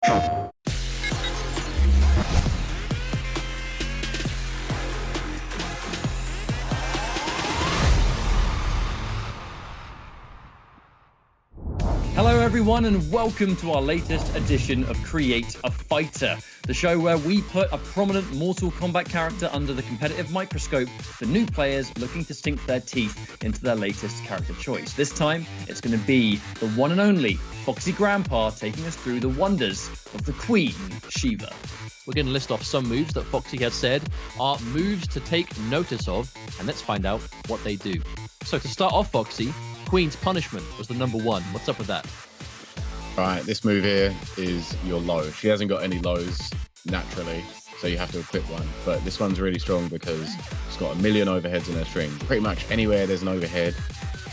Hello everyone and welcome to our latest edition of Kreate-A-Fighter, the show where we put a prominent Mortal Kombat character under the competitive microscope for new players looking to sink their teeth into their latest character choice. This time, it's going to be the one and only Foxy Grandpa taking us through the wonders of the Queen, Sheeva. We're going to list off some moves that Foxy has said are moves to take notice of, and let's find out what they do. So to start off, Foxy, Queen's Punishment was the number one. What's up with that? Right, this move here is your low. She hasn't got any lows naturally, so you have to equip one. But this one's really strong because it's got 1,000,000 overheads in her string. Pretty much anywhere there's an overhead,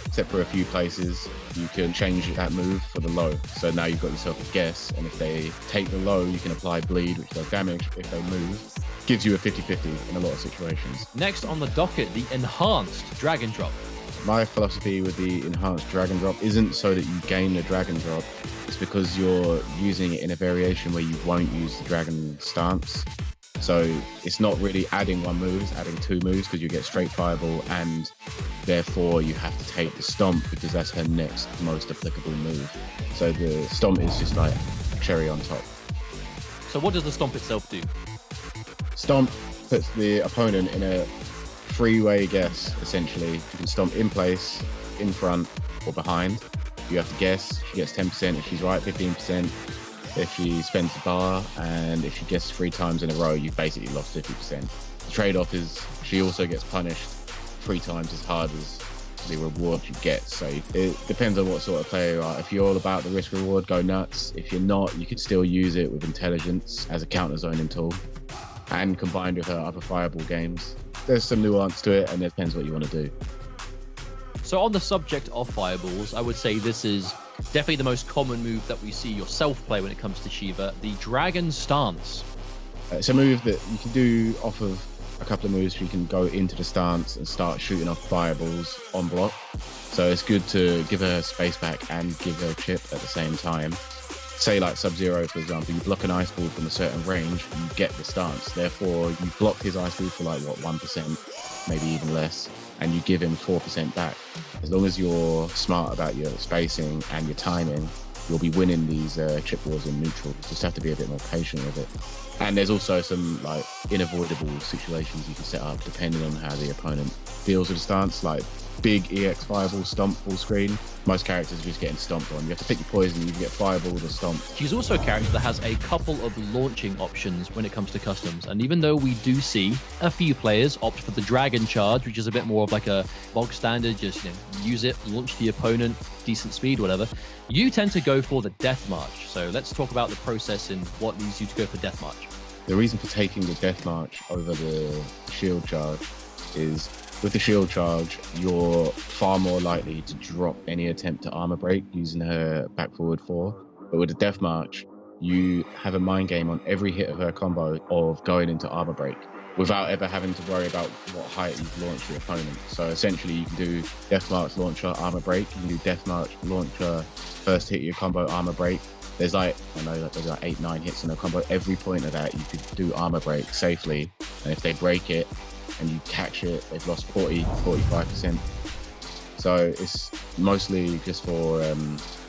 except for a few places, you can change that move for the low. So now you've got yourself a guess, and if they take the low, you can apply bleed, which does damage. If they move, gives you a 50-50 in a lot of situations. Next on the docket, the Enhanced Dragon Drop. My philosophy with the Enhanced Dragon Drop isn't so that you gain the Dragon Drop, it's because you're using it in a variation where you won't use the Dragon stance. So it's not really adding one move, it's adding two moves because you get straight fireball, and therefore you have to take the Stomp because that's her next most applicable move. So the Stomp is just like cherry on top. So what does the Stomp itself do? Stomp puts the opponent in a three-way guess, essentially. You can stomp in place, in front, or behind. You have to guess. She gets 10% if she's right, 15% if she spends the bar, and if she guesses 3 times in a row, you've basically lost 50%. The trade-off is she also gets punished 3 times as hard as the reward you get. So it depends on what sort of player you are. If you're all about the risk-reward, go nuts. If you're not, you could still use it with intelligence as a counter-zoning tool, and combined with her other fireball games. There's some nuance to it, and it depends what you want to do. So on the subject of fireballs, I would say this is definitely the most common move that we see yourself play when it comes to Sheeva, the Dragon Stance. It's a move that you can do off of a couple of moves. You can go into the stance and start shooting off fireballs on block. So it's good to give her space back and give her chip at the same time. Say like Sub-Zero, for example, you block an ice ball from a certain range, you get the stance. Therefore, you block his ice ball for like, what, 1%, maybe even less, and you give him 4% back. As long as you're smart about your spacing and your timing, you'll be winning these chip wars in neutral. You just have to be a bit more patient with it. And there's also some like unavoidable situations you can set up depending on how the opponent deals with the stance, like big EX fireball stomp full screen. Most characters are just getting stomped on. You have to pick your poison, you can get fireball or stomp. She's also a character that has a couple of launching options when it comes to customs. And even though we do see a few players opt for the Dragon Charge, which is a bit more of like a bog standard, just use it, launch the opponent, decent speed, whatever, you tend to go for the Death March. So let's talk about the process and what leads you to go for Death March. The reason for taking the Death March over the Shield Charge is with the Shield Charge, you're far more likely to drop any attempt to armor break using her back forward 4. But with the Death March, you have a mind game on every hit of her combo of going into armor break without ever having to worry about what height you've launched your opponent. So essentially you can do Death March launcher armor break, you can do Death March launcher first hit your combo armor break. There's like, I know that there's like 8-9 hits in a combo. Every point of that you could do armor break safely, and if they break it and you catch it, they've lost 40-45%. So it's mostly just for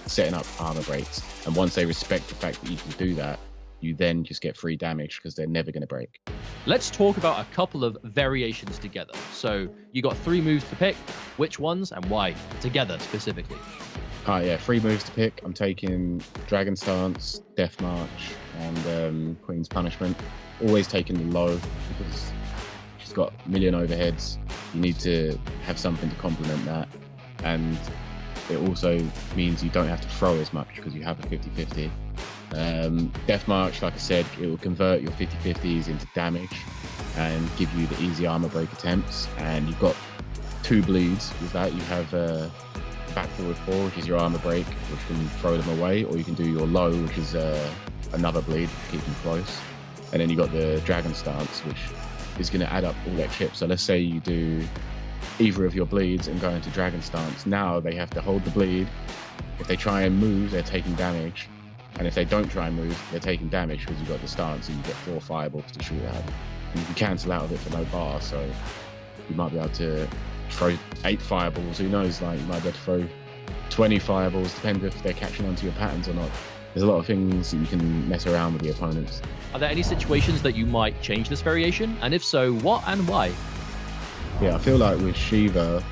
setting up armor breaks, and once they respect the fact that you can do that, you then just get free damage because they're never going to break. Let's talk about a couple of variations together. So you got 3 moves to pick. Which ones and why? Together specifically. Yeah, 3 moves to pick. I'm taking Dragon Stance, Death March, and Queen's Punishment. Always taking the low because she's got 1,000,000 overheads. You need to have something to complement that. And it also means you don't have to throw as much because you have a 50-50. Death March, like I said, it will convert your 50-50s into damage and give you the easy armor break attempts. And you've got 2 bleeds with that. You have back forward 4, which is your armor break, which can throw them away, or you can do your low, which is another bleed to keep them close. And then you got the Dragon Stance, which is going to add up all that chip. So let's say you do either of your bleeds and go into Dragon Stance. Now they have to hold the bleed. If they try and move, they're taking damage. And if they don't try and move, they're taking damage because you've got the stance and you get 4 fireballs to shoot at. And you can cancel out of it for no bar, so you might be able to throw 8 fireballs. Who knows? Like, you might be able to throw 20 fireballs, depending if they're catching onto your patterns or not. There's a lot of things that you can mess around with the opponents. Are there any situations that you might change this variation? And if so, what and why? Yeah, I feel like with Sheeva,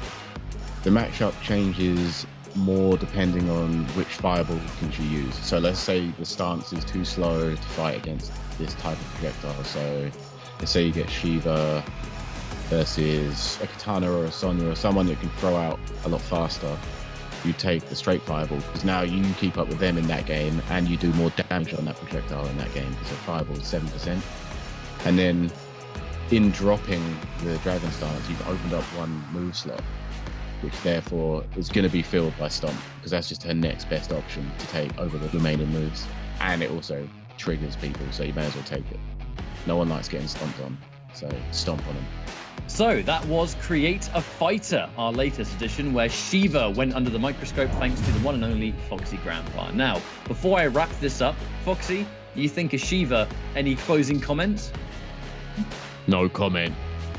the matchup changes more depending on which fireball can she use. So let's say the stance is too slow to fight against this type of projectile. So let's say you get Sheeva versus a Katana or a Sonya or someone that can throw out a lot faster. You take the straight fireball because now you keep up with them in that game and you do more damage on that projectile in that game because the fireball is 7%. And then in dropping the dragon stance, you've opened up one move slot, which therefore is going to be filled by Stomp because that's just her next best option to take over the remaining moves. And it also triggers people, so you may as well take it. No one likes getting stomped on, so stomp on them. So that was Kreate-A-Fighter, our latest edition, where Sheeva went under the microscope thanks to the one and only Foxy Grandpa. Now, before I wrap this up, Foxy, you think of Sheeva, any closing comments? No comment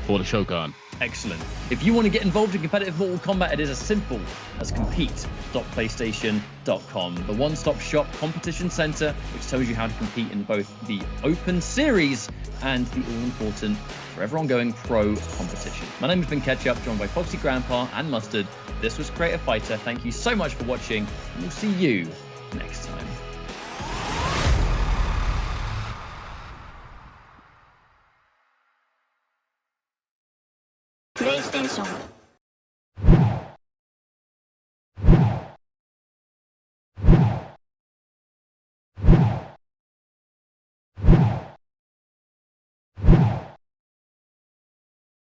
for the Shao Kahn. Excellent. If you want to get involved in competitive Mortal Kombat, it is as simple as compete.playstation.com, the one-stop shop competition center, which tells you how to compete in both the open series and the all-important, forever ongoing pro competition. My name has been Ketchup, joined by Foxy Grandpa and Mustard. This was Kreate-A-Fighter. Thank you so much for watching, and we'll see you next time. PlayStation